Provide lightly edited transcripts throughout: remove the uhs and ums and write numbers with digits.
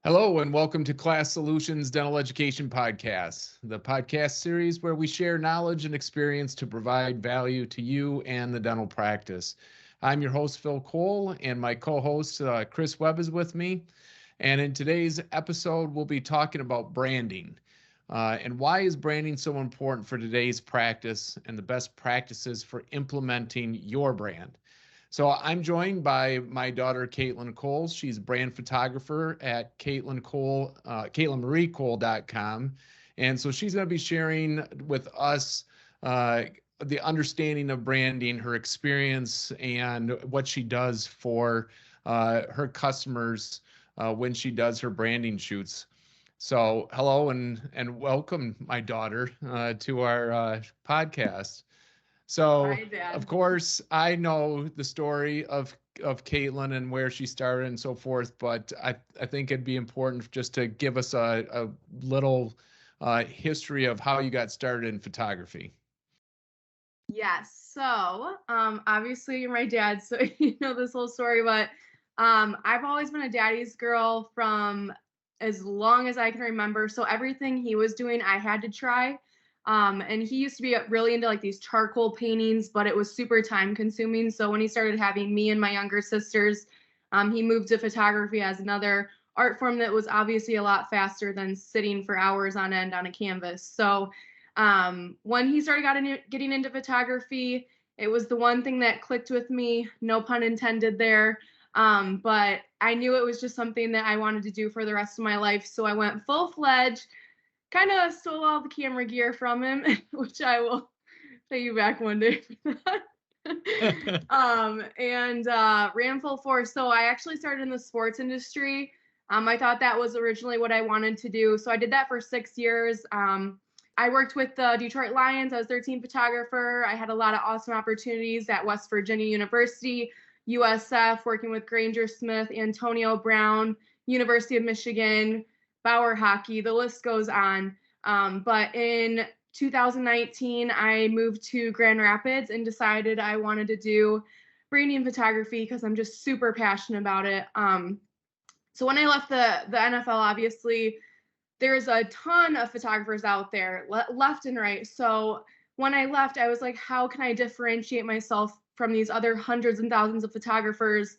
Hello, and welcome to Class Solutions Dental Education Podcast, the podcast series where we share knowledge and experience to provide value to you and the dental practice. I'm your host, Phil Cole, and my co host, Chris Webb, is with me. And in today's episode, we'll be talking about branding. And why is branding so important for today's practice and the best practices for implementing your brand? So I'm joined by my daughter, Kaitlyn Cole. She's a brand photographer at Kaitlyn Cole, KaitlynMarieCole.com. And so she's going to be sharing with us the understanding of branding, her experience, and what she does for her customers when she does her branding shoots. So hello and welcome, my daughter, to our podcast. So, Hi, Dad. of course, I know the story of Kaitlyn and where she started and so forth, but I think it'd be important just to give us a little history of how you got started in photography. Yes. Obviously you're my dad, so you know this whole story, but I've always been a daddy's girl from as long as I can remember. So everything he was doing, I had to try. And he used to be really into like these charcoal paintings, but it was super time consuming. So when he started having me and my younger sisters, he moved to photography as another art form that was obviously a lot faster than sitting for hours on end on a canvas. When he started getting into photography, it was the one thing that clicked with me, no pun intended there. But I knew it was just something that I wanted to do for the rest of my life. So I went full fledged, kind of stole all the camera gear from him, which I will pay you back one day for that. And ran full force. So I actually started in the sports industry. I thought that was originally what I wanted to do. So I did that for 6 years. I worked with the Detroit Lions. I was their team photographer. I had a lot of awesome opportunities at West Virginia University, USF, working with Granger Smith, Antonio Brown, University of Michigan, Bauer Hockey. The list goes on. But in 2019, I moved to Grand Rapids and decided I wanted to do branding photography because I'm just super passionate about it. So when I left the NFL, obviously, there's a ton of photographers out there, left and right. So when I left, I was like, how can I differentiate myself from these other hundreds and thousands of photographers?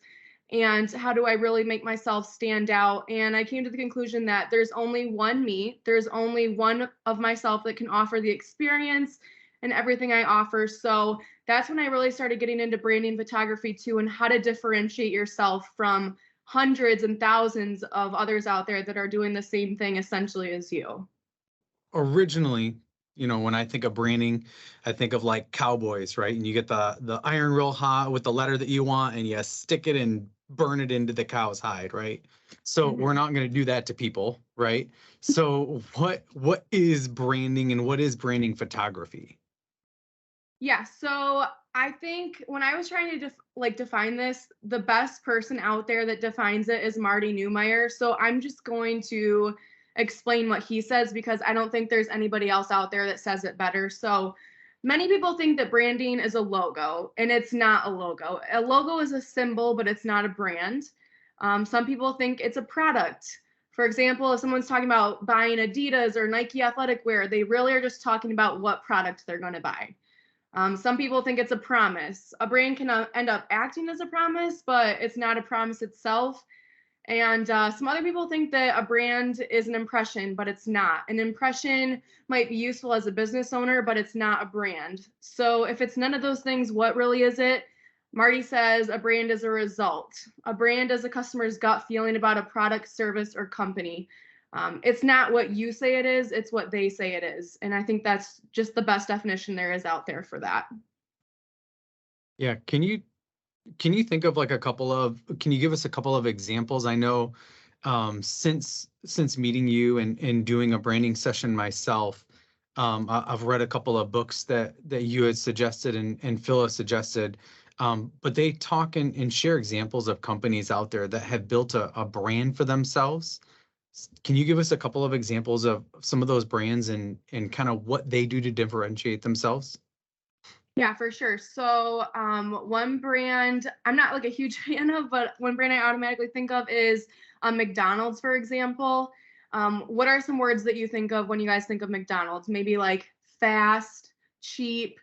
And how do I really make myself stand out? And I came to the conclusion that there's only one me, there's only one of myself that can offer the experience and everything I offer. So that's when I really started getting into branding photography too, and how to differentiate yourself from hundreds and thousands of others out there that are doing the same thing essentially as you. Originally, when I think of branding, I think of like cowboys, right? And you get the iron real hot with the letter that you want, and you stick it and burn it into the cow's hide, right? So we're not going to do that to people, right? So what is branding and what is branding photography? Yeah, so I think when I was trying to define this, the best person out there that defines it is Marty Neumeier. So I'm just going to explain what he says because I don't think there's anybody else out there that says it better. So many people think that branding is a logo, and it's not a logo. A logo is a symbol, but it's not a brand. Some people think it's a product. For example, if someone's talking about buying Adidas or Nike athletic wear, they really are just talking about what product they're going to buy. Some people think it's a promise. A brand can end up acting as a promise, but it's not a promise itself. And some other people think that a brand is an impression, but it's not. An impression might be useful as a business owner, but it's not a brand. So if it's none of those things, what really is it? Marty says a brand is a result. A brand is a customer's gut feeling about a product, service, or company. It's not what you say it is, it's what they say it is. And I think that's just the best definition there is out there for that. Yeah, can you think of like can you give us a couple of examples? I know since meeting you and doing a branding session myself, I've read a couple of books that you had suggested and Phil has suggested, but they talk and share examples of companies out there that have built a brand for themselves. Can you give us a couple of examples of some of those brands and kind of what they do to differentiate themselves? Yeah, for sure. So one brand I'm not like a huge fan of, but one brand I automatically think of is McDonald's, for example. What are some words that you think of when you guys think of McDonald's? Maybe like fast, cheap,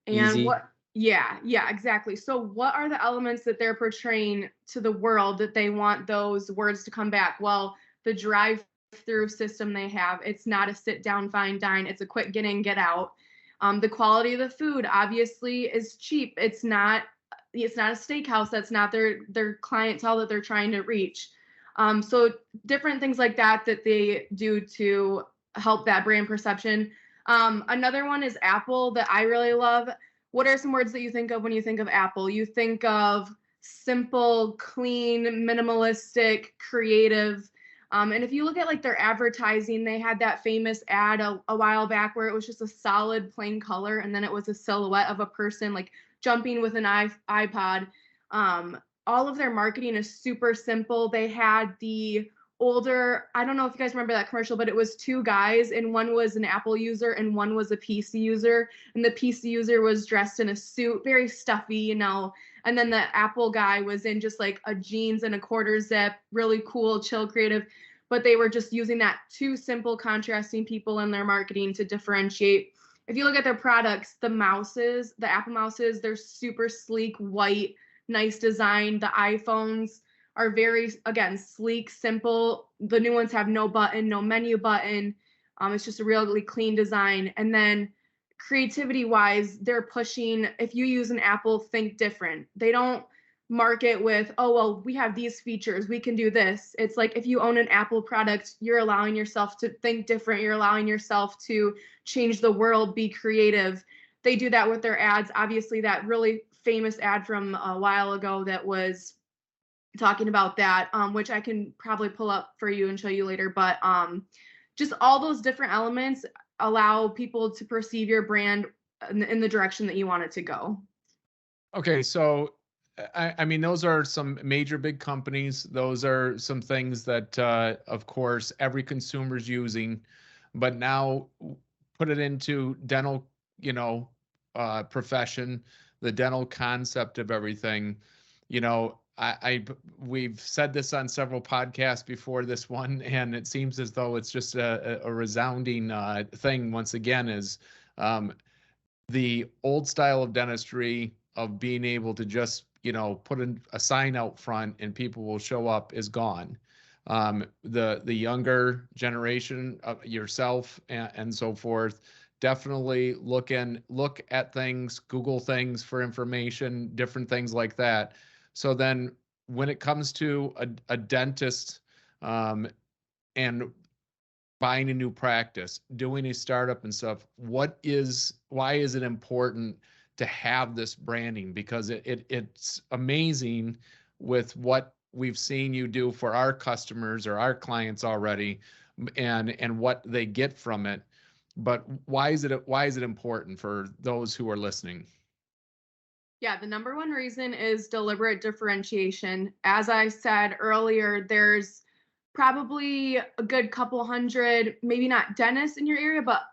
and Easy. what? Yeah, exactly. So what are the elements that they're portraying to the world that they want those words to come back? Well, the drive-through system they have, it's not a sit down, fine dine. It's a quick get in, get out. The quality of the food obviously is cheap. It's not a steakhouse. That's not their clientele that they're trying to reach. So different things like that they do to help that brand perception. Another one is Apple that I really love. What are some words that you think of when you think of Apple? You think of simple, clean, minimalistic, creative. And if you look at like their advertising, they had that famous ad a while back where it was just a solid plain color, and then it was a silhouette of a person like jumping with an iPod. All of their marketing is super simple. They had the older, I don't know if you guys remember that commercial, but it was two guys, and one was an Apple user and one was a PC user. And the PC user was dressed in a suit, very stuffy, you know. And then the Apple guy was in just like a jeans and a quarter zip, really cool, chill, creative. But they were just using that two simple, contrasting people in their marketing to differentiate. If you look at their products, the mouses, the Apple mouses, they're super sleek, white, nice design. The iPhones are very, again, sleek, simple. The new ones have no button, no menu button. It's just a really clean design. And then creativity wise, they're pushing, if you use an Apple, think different. They don't market with, oh, well, we have these features, we can do this. It's like if you own an Apple product, you're allowing yourself to think different. You're allowing yourself to change the world, be creative. They do that with their ads. Obviously, that really famous ad from a while ago that was talking about that, which I can probably pull up for you and show you later. But just all those different elements allow people to perceive your brand in the direction that you want it to go. Okay, so I mean, those are some major big companies. Those are some things that, of course, every consumer's using. But now put it into dental, profession, the dental concept of everything. We've said this on several podcasts before this one, and it seems as though it's just a resounding thing once again, is the old style of dentistry of being able to just, put a sign out front and people will show up is gone. The younger generation, yourself and so forth, definitely look at things, Google things for information, different things like that. So then when it comes to a dentist and buying a new practice, doing a startup and stuff, why is it important to have this branding? Because it's amazing with what we've seen you do for our customers or our clients already, and what they get from it. But why is it important for those who are listening? Yeah, the number one reason is deliberate differentiation. As I said earlier, there's probably a good couple hundred, maybe not dentists in your area, but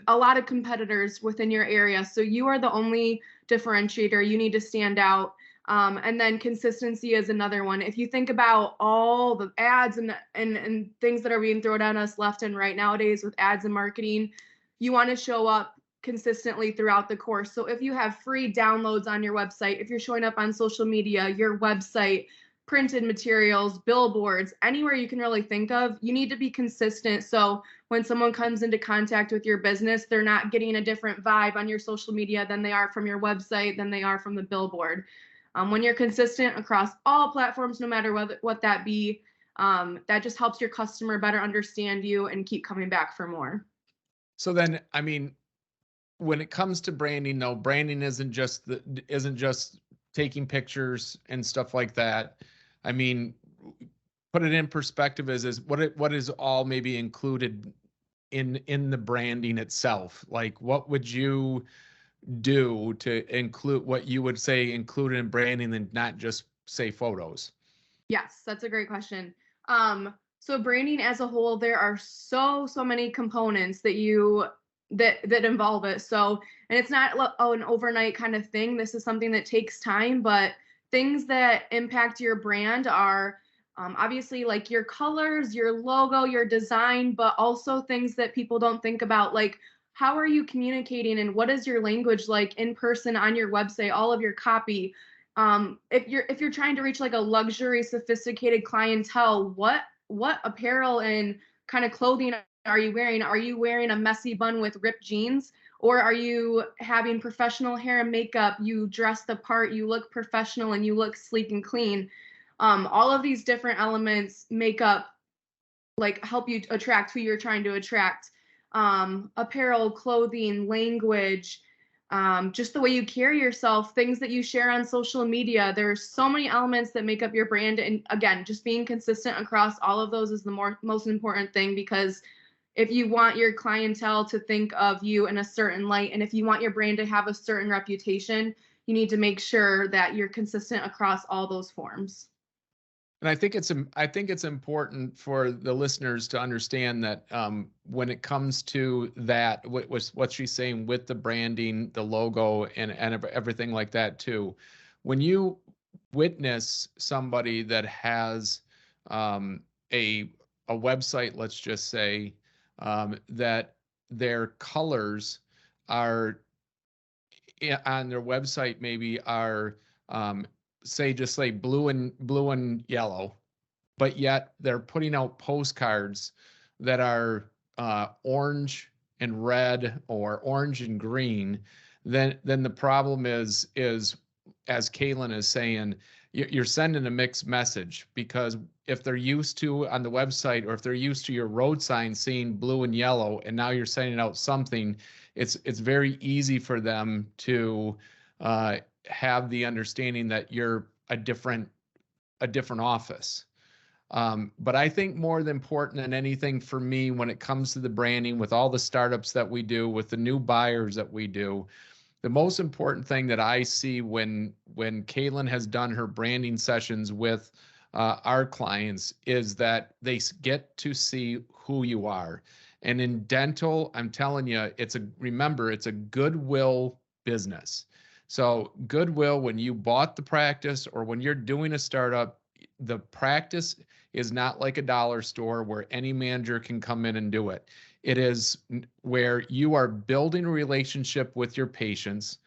a lot of competitors within your area. So you are the only differentiator. You need to stand out. And then consistency is another one. If you think about all the ads and things that are being thrown at us left and right nowadays with ads and marketing, you want to show up consistently throughout the course. So if you have free downloads on your website, if you're showing up on social media, your website, printed materials, billboards, anywhere you can really think of, you need to be consistent. So when someone comes into contact with your business, they're not getting a different vibe on your social media than they are from your website, than they are from the billboard. When you're consistent across all platforms, no matter what that be, that just helps your customer better understand you and keep coming back for more. So then, I mean, when it comes to branding, no, branding isn't just taking pictures and stuff like that. I mean, put it in perspective is what is all maybe included in the branding itself? Like, what would you do to include what you would say included in branding and not just say photos? Yes, that's a great question. So branding as a whole, there are so many components that involve it. So, and it's not an overnight kind of thing. This is something that takes time, but things that impact your brand are Obviously, like your colors, your logo, your design, but also things that people don't think about, like how are you communicating and what is your language like in person on your website, all of your copy. If you're trying to reach like a luxury, sophisticated clientele, what apparel and kind of clothing are you wearing? Are you wearing a messy bun with ripped jeans? Or are you having professional hair and makeup? You dress the part, you look professional, and you look sleek and clean. All of these different elements make up, like, help you attract who you're trying to attract. Apparel, clothing, language, just the way you carry yourself, things that you share on social media. There's so many elements that make up your brand. And again, just being consistent across all of those is the most important thing, because if you want your clientele to think of you in a certain light, and if you want your brand to have a certain reputation, you need to make sure that you're consistent across all those forms. And I think it's important for the listeners to understand that when it comes to that, what she's saying with the branding, the logo, and everything like that too, when you witness somebody that has a website, let's just say, that their colors are on their website maybe are say blue and yellow, but yet they're putting out postcards that are orange and red or orange and green, then the problem is as Kaitlyn is saying, you're sending a mixed message, because if they're used to on the website, or if they're used to your road sign seeing blue and yellow, and now you're sending out something, it's very easy for them to have the understanding that you're a different office. But I think more than important than anything for me, when it comes to the branding, with all the startups that we do, with the new buyers that we do, the most important thing that I see when Kaitlyn has done her branding sessions with our clients is that they get to see who you are. And in dental, I'm telling you, remember, it's a goodwill business. So goodwill, when you bought the practice or when you're doing a startup, the practice is not like a dollar store where any manager can come in and do it. It is where you are building a relationship with your patients.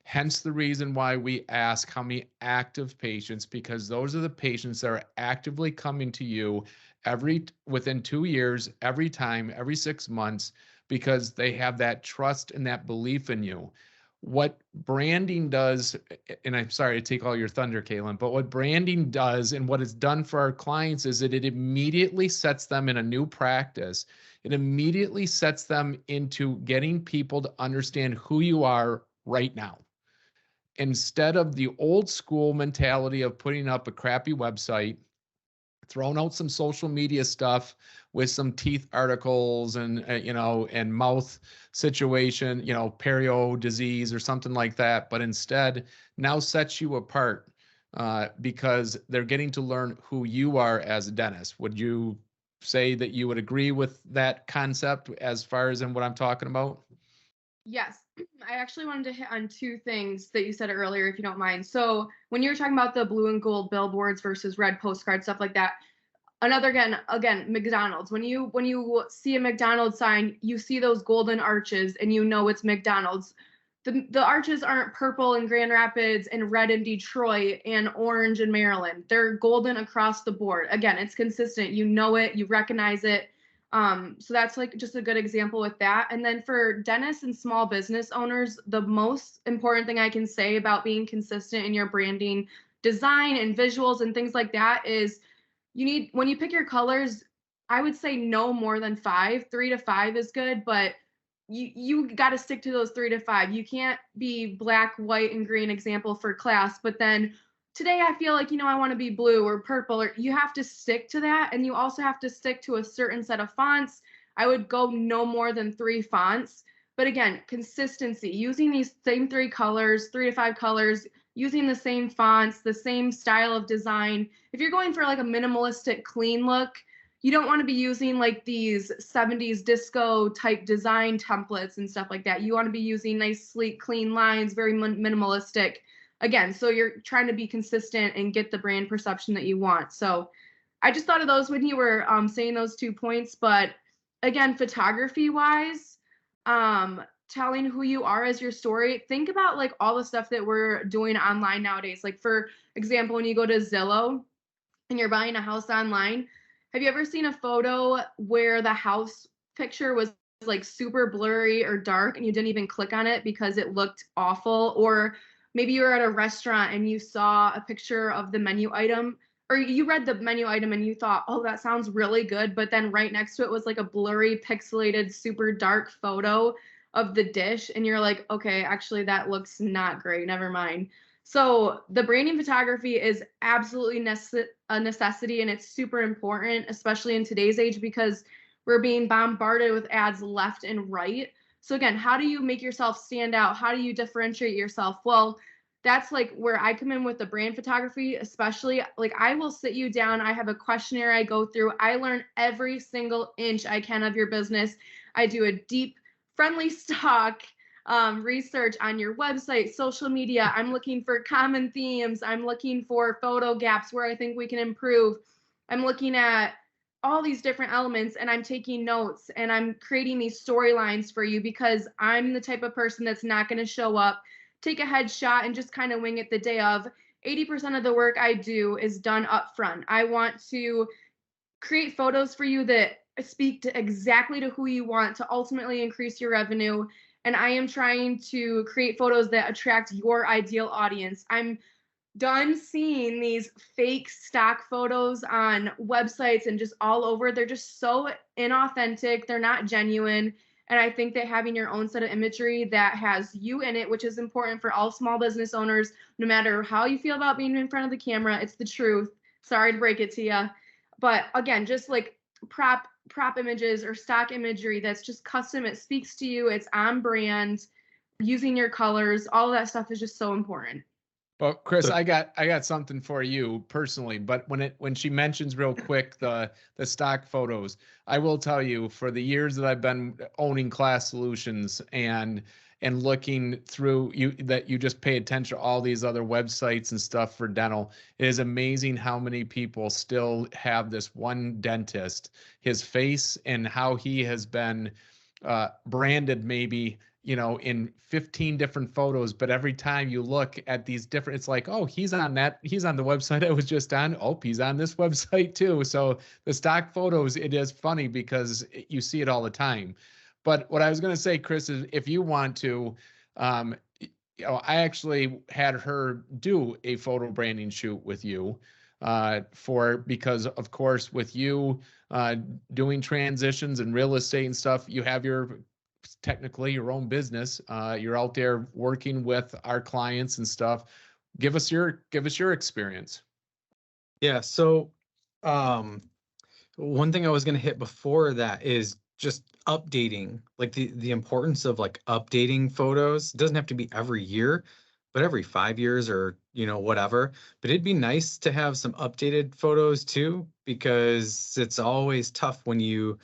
Hence the reason why we ask how many active patients, because those are the patients that are actively coming to you within 2 years, every time, every 6 months, because they have that trust and that belief in you. What branding does, and I'm sorry to take all your thunder, Kaitlyn, but what branding does and what it's done for our clients is that it immediately sets them in a new practice. It immediately sets them into getting people to understand who you are right now. Instead of the old school mentality of putting up a crappy website, throwing out some social media stuff with some teeth articles and and mouth situation, perio disease or something like that, but instead now sets you apart because they're getting to learn who you are as a dentist. Would you say that you would agree with that concept as far as in what I'm talking about? Yes, I actually wanted to hit on two things that you said earlier, if you don't mind. So when you were talking about the blue and gold billboards versus red postcards, stuff like that, again, McDonald's. When you see a McDonald's sign, you see those golden arches, and you know it's McDonald's. The arches aren't purple in Grand Rapids and red in Detroit and orange in Maryland. They're golden across the board. Again, it's consistent. You know it, you recognize it. So that's like just a good example with that. And then for dentists and small business owners, the most important thing I can say about being consistent in your branding, design, and visuals and things like that is when you pick your colors, I would say no more than 5. 3 to 5 is good, but you got to stick to those 3 to 5. You can't be black, white, and green example for class, but then today I feel like, I want to be blue or purple, or you have to stick to that. And you also have to stick to a certain set of fonts. I would go no more than 3 fonts. But again, consistency, using these same 3 colors, 3 to 5 colors, using the same fonts, the same style of design. If you're going for like a minimalistic, clean look, you don't want to be using like these 70s disco type design templates and stuff like that. You want to be using nice, sleek, clean lines, very minimalistic. Again, so you're trying to be consistent and get the brand perception that you want. So I just thought of those when you were saying those 2 points. But again, photography wise, telling who you are as your story, think about like all the stuff that we're doing online nowadays. Like, for example, when you go to Zillow and you're buying a house online, have you ever seen a photo where the house picture was like super blurry or dark and you didn't even click on it because it looked awful? Or maybe you were at a restaurant and you saw a picture of the menu item, or you read the menu item and you thought, oh, that sounds really good. But then right next to it was like a blurry, pixelated, super dark photo of the dish. And you're like, okay, actually, that looks not great. Never mind. So the branding photography is absolutely a necessity, and it's super important, especially in today's age, because we're being bombarded with ads left and right. So again, how do you make yourself stand out? How do you differentiate yourself? Well, that's like where I come in with the brand photography, especially. Like, I will sit you down. I have a questionnaire I go through. I learn every single inch I can of your business. I do a deep, friendly stock research on your website, social media. I'm looking for common themes. I'm looking for photo gaps where I think we can improve. I'm looking at all these different elements, and I'm taking notes, and I'm creating these storylines for you, because I'm the type of person that's not going to show up, take a headshot, and just kind of wing it the day of. 80% of the work I do is done up front. I want to create photos for you that speak to exactly to who you want to ultimately increase your revenue. And I am trying to create photos that attract your ideal audience. I'm done seeing these fake stock photos on websites and just all over. They're just so inauthentic. They're not genuine. And I think that having your own set of imagery that has you in it, which is important for all small business owners, no matter how you feel about being in front of the camera, it's the truth. Sorry to break it to you. But again, just like prop images or stock imagery that's just custom, it speaks to you, it's on brand, using your colors, all of that stuff is just so important. Well, Chris, I got something for you personally, but when she mentions real quick the stock photos, I will tell you, for the years that I've been owning Class Solutions and looking through that you just pay attention to all these other websites and stuff for dental, it is amazing how many people still have this one dentist, his face and how he has been branded maybe, in 15 different photos, but every time you look at these different, it's like, oh, he's on the website I was just on. Oh, he's on this website too. So the stock photos, it is funny because you see it all the time. But what I was going to say, Chris, is if you want to, I actually had her do a photo branding shoot with you because of course, with you doing transitions and real estate and stuff, you have technically your own business. You're out there working with our clients and stuff. Give us your experience. Yeah. So, one thing I was going to hit before that is just updating, like the importance of like updating photos. It doesn't have to be every year, but every 5 years or, whatever. But it'd be nice to have some updated photos too, because it's always tough when you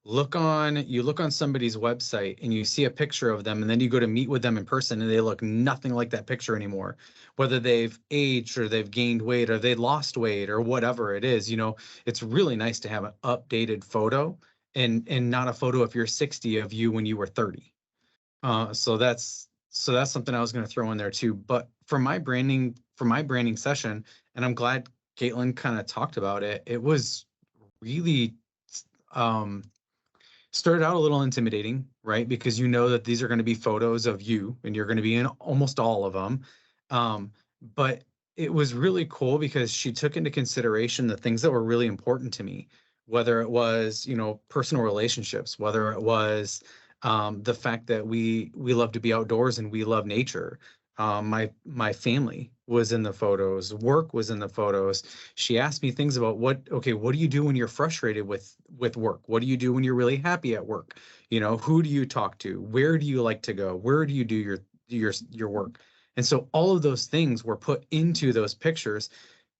look on somebody's website and you see a picture of them, and then you go to meet with them in person and they look nothing like that picture anymore, whether they've aged or they've gained weight or they lost weight or whatever it is. It's really nice to have an updated photo and not a photo if you're 60 of you when you were 30. So that's something I was going to throw in there too. But for my branding session, and I'm glad Kaitlyn kind of talked about it, it was really started out a little intimidating, right? Because you know that these are going to be photos of you and you're going to be in almost all of them. But it was really cool because she took into consideration the things that were really important to me, whether it was, personal relationships, whether it was the fact that we love to be outdoors and we love nature. My family was in the photos, work was in the photos. She asked me things about what do you do when you're frustrated with work? What do you do when you're really happy at work? Who do you talk to? Where do you like to go? Where do you do your work? And so all of those things were put into those pictures,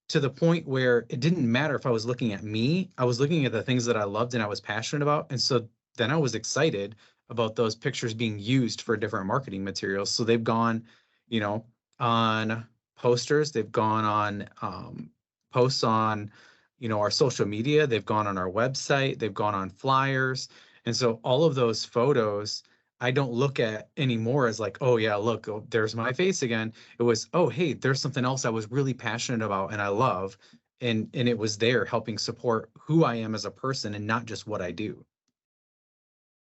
to the point where it didn't matter if I was looking at me, I was looking at the things that I loved and I was passionate about. And so then I was excited about those pictures being used for different marketing materials. So they've gone, on posters, they've gone on posts on, our social media, they've gone on our website, they've gone on flyers. And so all of those photos, I don't look at anymore as like, oh yeah, look, oh, there's my face again. It was, oh, hey, there's something else I was really passionate about and I love. And it was there helping support who I am as a person and not just what I do.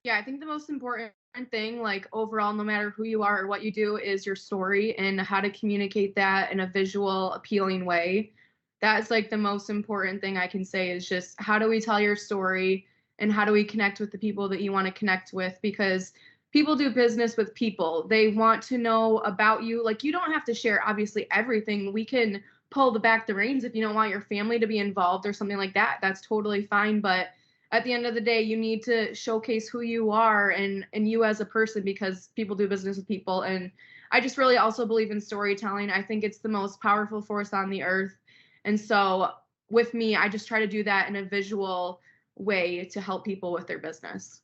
Yeah, I think the most important thing, like overall, no matter who you are or what you do, is your story and how to communicate that in a visual, appealing way. That's like the most important thing I can say is just how do we tell your story and how do we connect with the people that you want to connect with? Because people do business with people. They want to know about you. Like, you don't have to share, obviously, everything. We can pull the reins if you don't want your family to be involved or something like that. That's totally fine. But at the end of the day, you need to showcase who you are and you as a person, because people do business with people. And I just really also believe in storytelling. I think it's the most powerful force on the earth. And so with me, I just try to do that in a visual way to help people with their business.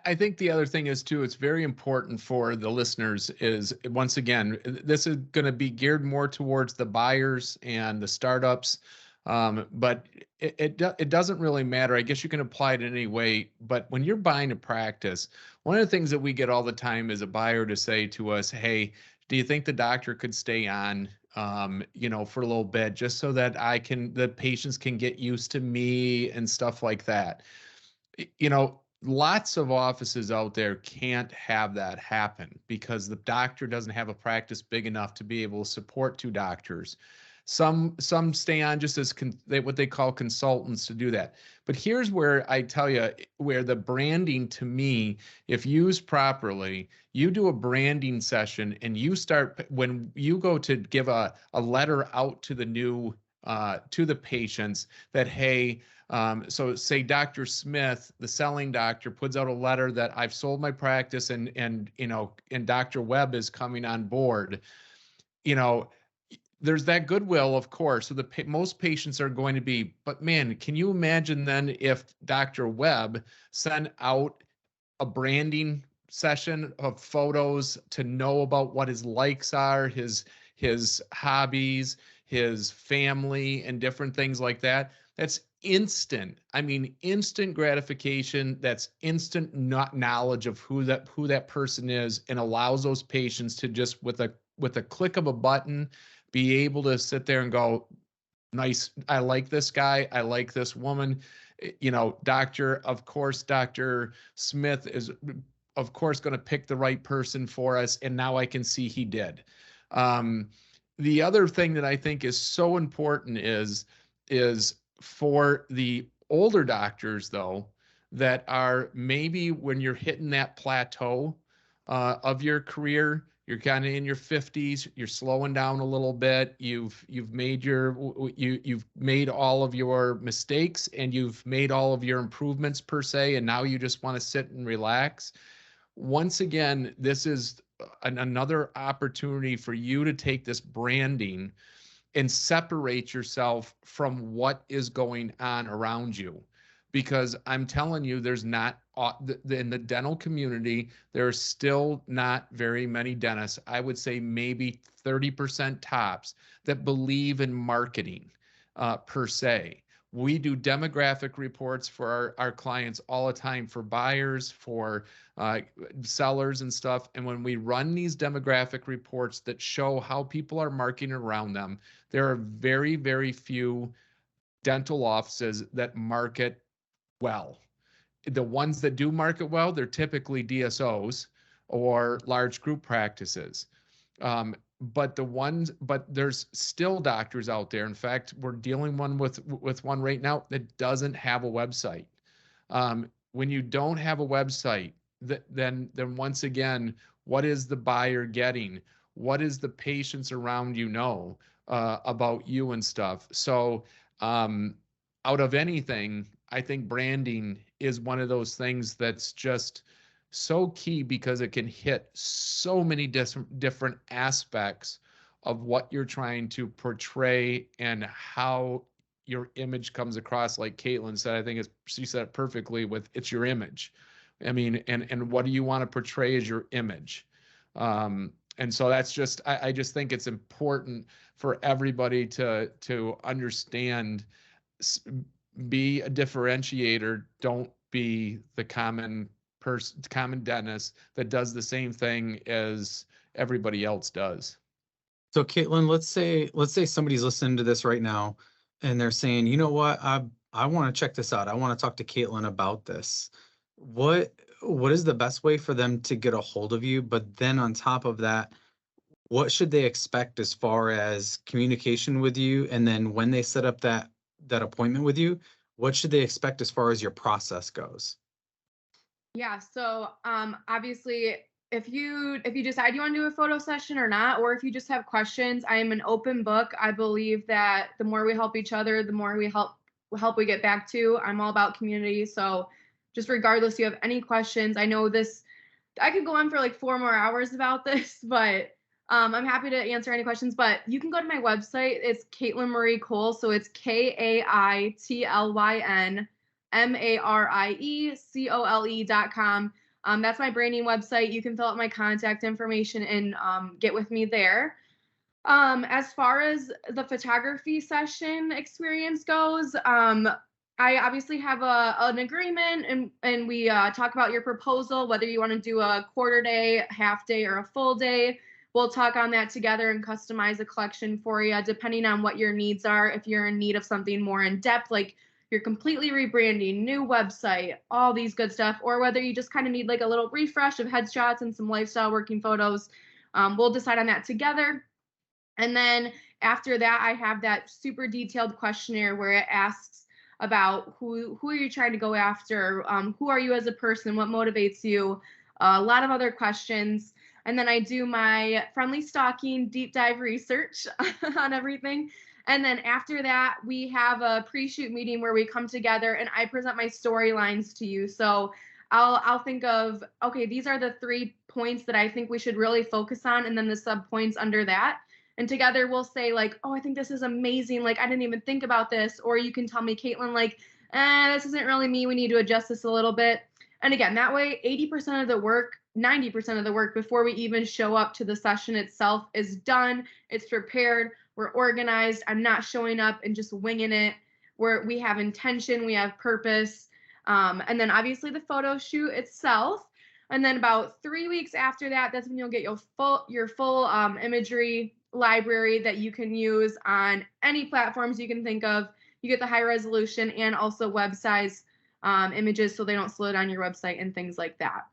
I think the other thing is too, it's very important for the listeners is, once again, this is going to be geared more towards the buyers and the startups. But it doesn't really matter. I guess you can apply it in any way. But when you're buying a practice, one of the things that we get all the time is a buyer to say to us, hey, do you think the doctor could stay on, for a little bit, just so that the patients can get used to me and stuff like that. Lots of offices out there can't have that happen because the doctor doesn't have a practice big enough to be able to support two doctors. Some stay on just as what they call consultants to do that. But here's where I tell you where the branding, to me, if used properly, you do a branding session and you start when you go to give a letter out to the new to the patients that, hey, so say Dr. Smith, the selling doctor, puts out a letter that I've sold my practice and Dr. Webb is coming on board. There's that goodwill, of course. So most patients are going to be, but man, can you imagine then if Dr. Webb sent out a branding session of photos to know about what his likes are, his hobbies, his family, and different things like that? That's instant. I mean, instant gratification. That's instant knowledge of who that person is, and allows those patients to just with a click of a button be able to sit there and go, nice, I like this guy, I like this woman. Of course, Dr. Smith is, of course, going to pick the right person for us, and now I can see he did. The other thing that I think is so important is for the older doctors, though, that are maybe when you're hitting that plateau of your career, you're kind of in your 50s, you're slowing down a little bit, you've made all of your mistakes and you've made all of your improvements per se, and now you just want to sit and relax. Once again, this is another opportunity for you to take this branding and separate yourself from what is going on around you. Because I'm telling you, there's not, in the dental community, there are still not very many dentists, I would say maybe 30% tops, that believe in marketing per se. We do demographic reports for our clients all the time, for buyers, for sellers and stuff. And when we run these demographic reports that show how people are marketing around them, there are very, very few dental offices that market well. The ones that do market well, they're typically DSOs or large group practices. But there's still doctors out there. In fact, we're dealing with one right now that doesn't have a website. When you don't have a website, then once again, what is the buyer getting? What is the patients around about you and stuff? So out of anything, I think branding is one of those things that's just so key, because it can hit so many different aspects of what you're trying to portray and how your image comes across. Like Kaitlyn said, I think she said it perfectly with, it's your image. I mean, and what do you want to portray as your image? And so that's just, I just think it's important for everybody to understand be a differentiator. Don't be the common dentist that does the same thing as everybody else does. So Kaitlyn, let's say somebody's listening to this right now and they're saying, you know what, I want to check this out. I want to talk to Kaitlyn about this. What is the best way for them to get a hold of you? But then on top of that, what should they expect as far as communication with you? And then when they set up that appointment with you, what should they expect as far as your process goes? Yeah, so obviously if you decide you want to do a photo session or not, or if you just have questions, I am an open book. I believe that the more we help each other, the more we help we get back to. I'm all about community. So just regardless, if you have any questions, I know this, I could go on for like 4 more hours about this, but I'm happy to answer any questions. But you can go to my website. It's Kaitlyn Marie Cole. So it's KaitlynMariecole.com. That's my branding website. You can fill out my contact information and get with me there. As far as the photography session experience goes, I obviously have an agreement, and we talk about your proposal, whether you want to do a quarter day, half day, or a full day. We'll talk on that together and customize a collection for you, depending on what your needs are. If you're in need of something more in depth, like you're completely rebranding, new website, all these good stuff, or whether you just kind of need like a little refresh of headshots and some lifestyle working photos, we'll decide on that together. And then after that, I have that super detailed questionnaire where it asks about who are you trying to go after, who are you as a person, what motivates you, a lot of other questions. And then I do my friendly stalking deep dive research on everything. And then after that, we have a pre-shoot meeting where we come together and I present my storylines to you. So I'll think of, okay, these are the 3 points that I think we should really focus on, and then the sub points under that. And together we'll say like, oh, I think this is amazing. Like, I didn't even think about this. Or you can tell me, Kaitlyn, like, this isn't really me. We need to adjust this a little bit. And again, that way, 80% of the work, 90% of the work before we even show up to the session itself is done. It's prepared. We're organized. I'm not showing up and just winging it. We have intention. We have purpose. And then obviously the photo shoot itself. And then about 3 weeks after that, that's when you'll get your full imagery library that you can use on any platforms you can think of. You get the high resolution and also web size images, so they don't slow down your website and things like that.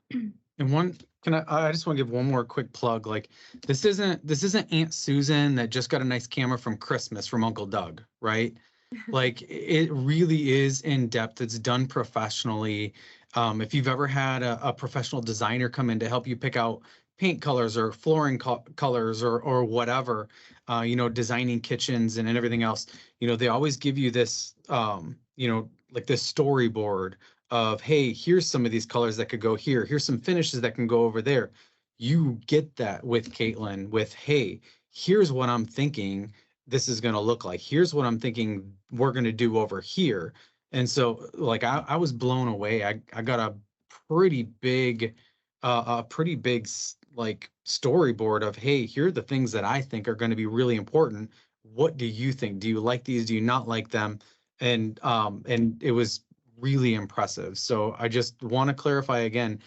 And I just want to give one more quick plug. Like, this isn't Aunt Susan that just got a nice camera from Christmas from Uncle Doug, right? Like, it really is in depth. It's done professionally. If you've ever had a professional designer come in to help you pick out paint colors or flooring colors or whatever, designing kitchens and everything else, they always give you this, like this storyboard of, hey, here's some of these colors that could go here. Here's some finishes that can go over there. You get that with Kaitlyn with, hey, here's what I'm thinking this is going to look like. Here's what I'm thinking we're going to do over here. And so like, I was blown away. I got a pretty big like storyboard of, hey, here are the things that I think are going to be really important. What do you think? Do you like these? Do you not like them? And it was really impressive. So I just want to clarify again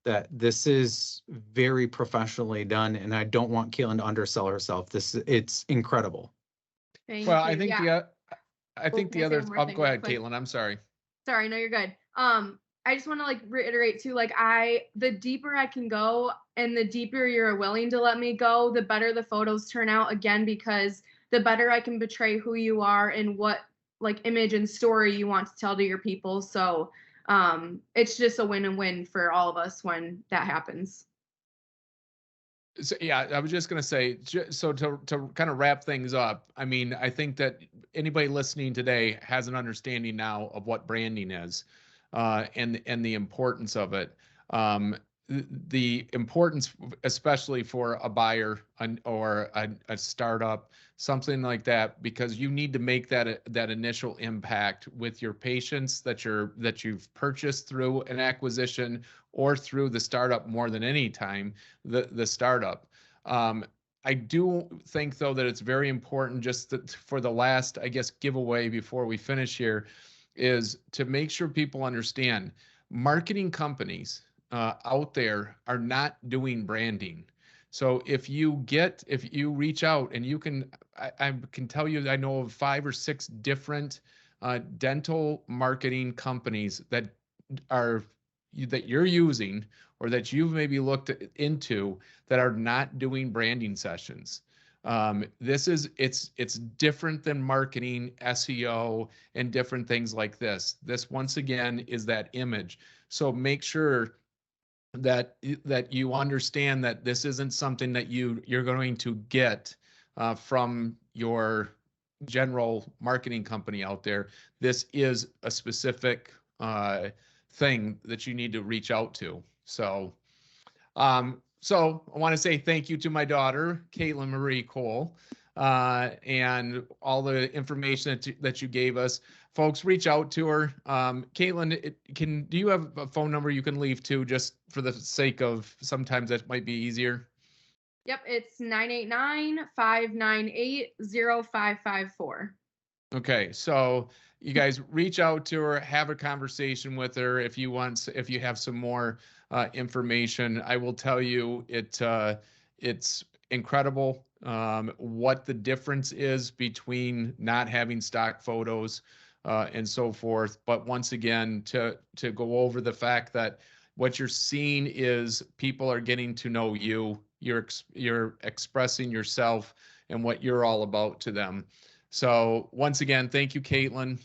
that this is very professionally done, and I don't want Kaitlyn to undersell herself. It's incredible. Thank Well, you. I think Yeah. the other. One more Oh, thing go real ahead, quick. Kaitlyn. I'm sorry. Sorry, no, you're good. I just want to like reiterate too, like the deeper I can go and the deeper you're willing to let me go, the better the photos turn out, again, because the better I can portray who you are and what like image and story you want to tell to your people. So it's just a win-win for all of us when that happens. So, yeah, I was just going to say, so to kind of wrap things up, I mean, I think that anybody listening today has an understanding now of what branding is, and the importance of it. The importance, especially for a buyer or a startup, something like that, because you need to make that initial impact with your patients that you've purchased through an acquisition or through the startup more than any time, the startup. I do think, though, that it's very important, just for the last, I guess, giveaway before we finish here, is to make sure people understand marketing companies out there are not doing branding. So if you reach out and I can tell you, I know of 5 or 6 different dental marketing companies are that you're using or that you've maybe looked into that are not doing branding sessions. It's different than marketing, SEO, and different things like this. This once again is that image. So make sure that you understand that this isn't something that you're going to get from your general marketing company out there. This is a specific thing that you need to reach out to. So I want to say thank you to my daughter, Kaitlyn Marie Cole, and all the information that you gave us. Folks, reach out to her. Kaitlyn, do you have a phone number you can leave too, just for the sake of sometimes that might be easier? Yep, it's 989-598-0554. Okay, so you guys reach out to her, have a conversation with her if you have some more information. I will tell you it's incredible what the difference is between not having stock photos and so forth. But once again, to go over the fact that what you're seeing is people are getting to know you. You're expressing yourself and what you're all about to them. So once again, thank you, Kaitlyn,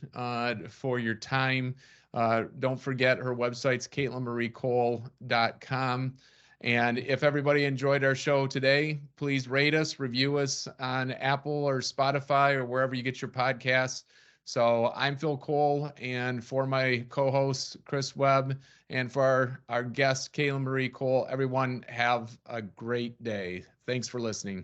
for your time. Don't forget her website's KaitlynMarieCole.com. And if everybody enjoyed our show today, please rate us, review us on Apple or Spotify or wherever you get your podcasts. So I'm Phil Cole, and for my co-host, Chris Webb, and for our guest, Kaitlyn Marie Cole, everyone have a great day. Thanks for listening.